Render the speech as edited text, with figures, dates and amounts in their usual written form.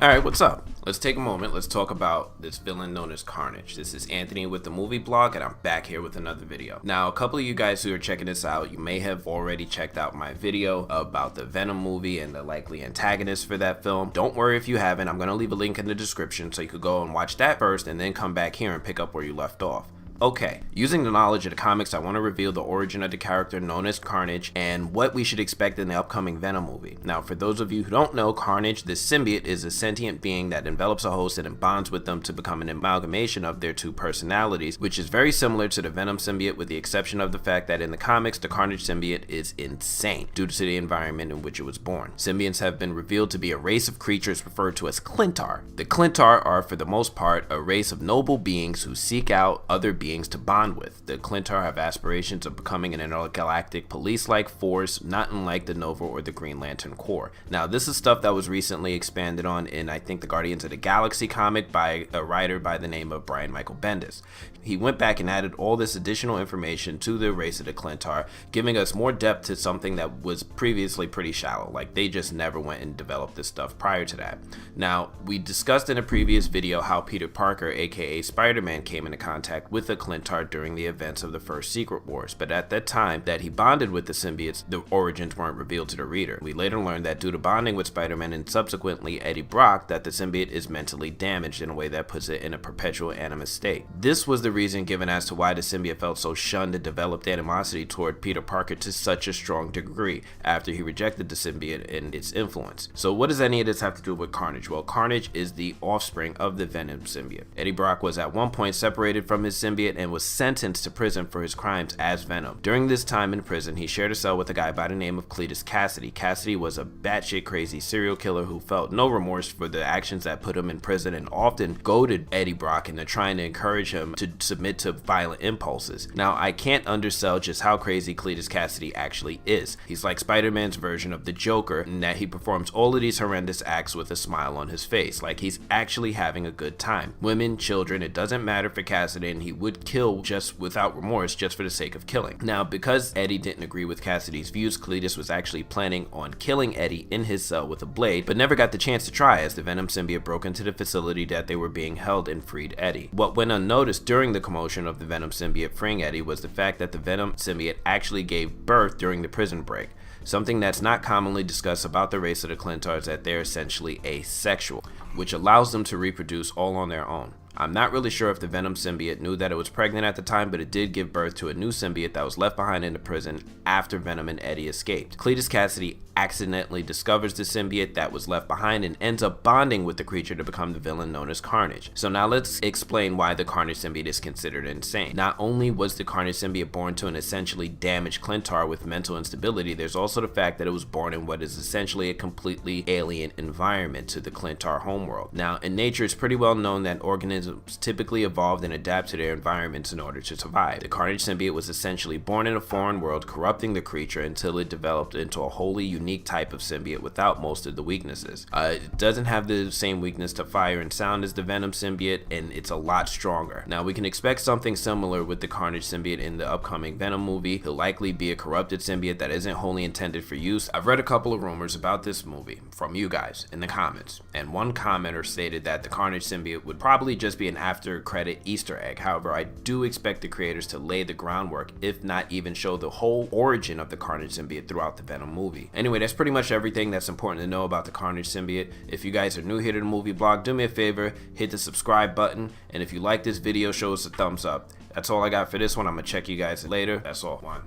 Alright, what's up? Let's take a moment, let's talk about this villain known as Carnage. This is Anthony with the Movie Blog, and I'm back here with another video. Now, a couple of you guys who are checking this out, you may have already checked out my video about the Venom movie and the likely antagonist for that film. Don't worry if you haven't, I'm going to leave a link in the description so you could go and watch that first and then come back here and pick up where you left off. Okay, using the knowledge of the comics, I want to reveal the origin of the character known as Carnage and what we should expect in the upcoming Venom movie. Now, for those of you who don't know, Carnage, the symbiote, is a sentient being that envelops a host and bonds with them to become an amalgamation of their two personalities, which is very similar to the Venom symbiote with the exception of the fact that in the comics, the Carnage symbiote is insane due to the environment in which it was born. Symbionts have been revealed to be a race of creatures referred to as Clintar. The Clintar are, for the most part, a race of noble beings who seek out other beings to bond with. The Clintar have aspirations of becoming an intergalactic police-like force, not unlike the Nova or the Green Lantern Corps. Now, this is stuff that was recently expanded on in, I think, the Guardians of the Galaxy comic by a writer by the name of Brian Michael Bendis. He went back and added all this additional information to the race of the Clintar, giving us more depth to something that was previously pretty shallow. Like, they just never went and developed this stuff prior to that. Now, we discussed in a previous video how Peter Parker, aka Spiderman, came into contact with the Clintar during the events of the first Secret Wars, but at that time that he bonded with the symbiotes, the origins weren't revealed to the reader. We later learned that due to bonding with Spider-Man and subsequently Eddie Brock, that the symbiote is mentally damaged in a way that puts it in a perpetual animus state. This was the reason given as to why the symbiote felt so shunned and developed animosity toward Peter Parker to such a strong degree after he rejected the symbiote and its influence. So what does any of this have to do with Carnage? Well, Carnage is the offspring of the Venom symbiote. Eddie Brock was at one point separated from his symbiote and was sentenced to prison for his crimes as Venom. During this time in prison, he shared a cell with a guy by the name of Cletus Kasady. Kasady was a batshit crazy serial killer who felt no remorse for the actions that put him in prison and often goaded Eddie Brock into trying to encourage him to submit to violent impulses. Now, I can't undersell just how crazy Cletus Kasady actually is. He's like Spider-Man's version of the Joker in that he performs all of these horrendous acts with a smile on his face, like he's actually having a good time. Women, children, it doesn't matter for Kasady, and he would kill just without remorse just for the sake of killing. Now, because Eddie didn't agree with Kasady's views, Cletus was actually planning on killing Eddie in his cell with a blade, but never got the chance to try as the Venom symbiote broke into the facility that they were being held and freed Eddie. What went unnoticed during the commotion of the Venom symbiote freeing Eddie was the fact that the Venom symbiote actually gave birth during the prison break. Something that's not commonly discussed about the race of the Clintar is that they're essentially asexual, which allows them to reproduce all on their own. I'm not really sure if the Venom symbiote knew that it was pregnant at the time, but it did give birth to a new symbiote that was left behind in the prison after Venom and Eddie escaped. Cletus Kasady accidentally discovers the symbiote that was left behind and ends up bonding with the creature to become the villain known as Carnage. So now let's explain why the Carnage symbiote is considered insane. Not only was the Carnage symbiote born to an essentially damaged Clintar with mental instability, there's also the fact that it was born in what is essentially a completely alien environment to the Clintar homeworld. Now, in nature, it's pretty well known that organisms typically evolved and adapt to their environments in order to survive. The Carnage symbiote was essentially born in a foreign world, corrupting the creature until it developed into a wholly unique type of symbiote without most of the weaknesses. It doesn't have the same weakness to fire and sound as the Venom symbiote, and it's a lot stronger. Now, we can expect something similar with the Carnage symbiote in the upcoming Venom movie. He'll likely be a corrupted symbiote that isn't wholly intended for use. I've read a couple of rumors about this movie from you guys in the comments, and one commenter stated that the Carnage symbiote would probably just be an after credit Easter egg. However, I do expect the creators to lay the groundwork, if not even show the whole origin of the Carnage symbiote throughout the Venom movie. Anyway, that's pretty much everything that's important to know about the Carnage symbiote. If you guys are new here to the movie blog, do me a favor, hit the subscribe button, and if you like this video, show us a thumbs up. That's all I got for this one. I'm gonna check you guys later. That's all. One.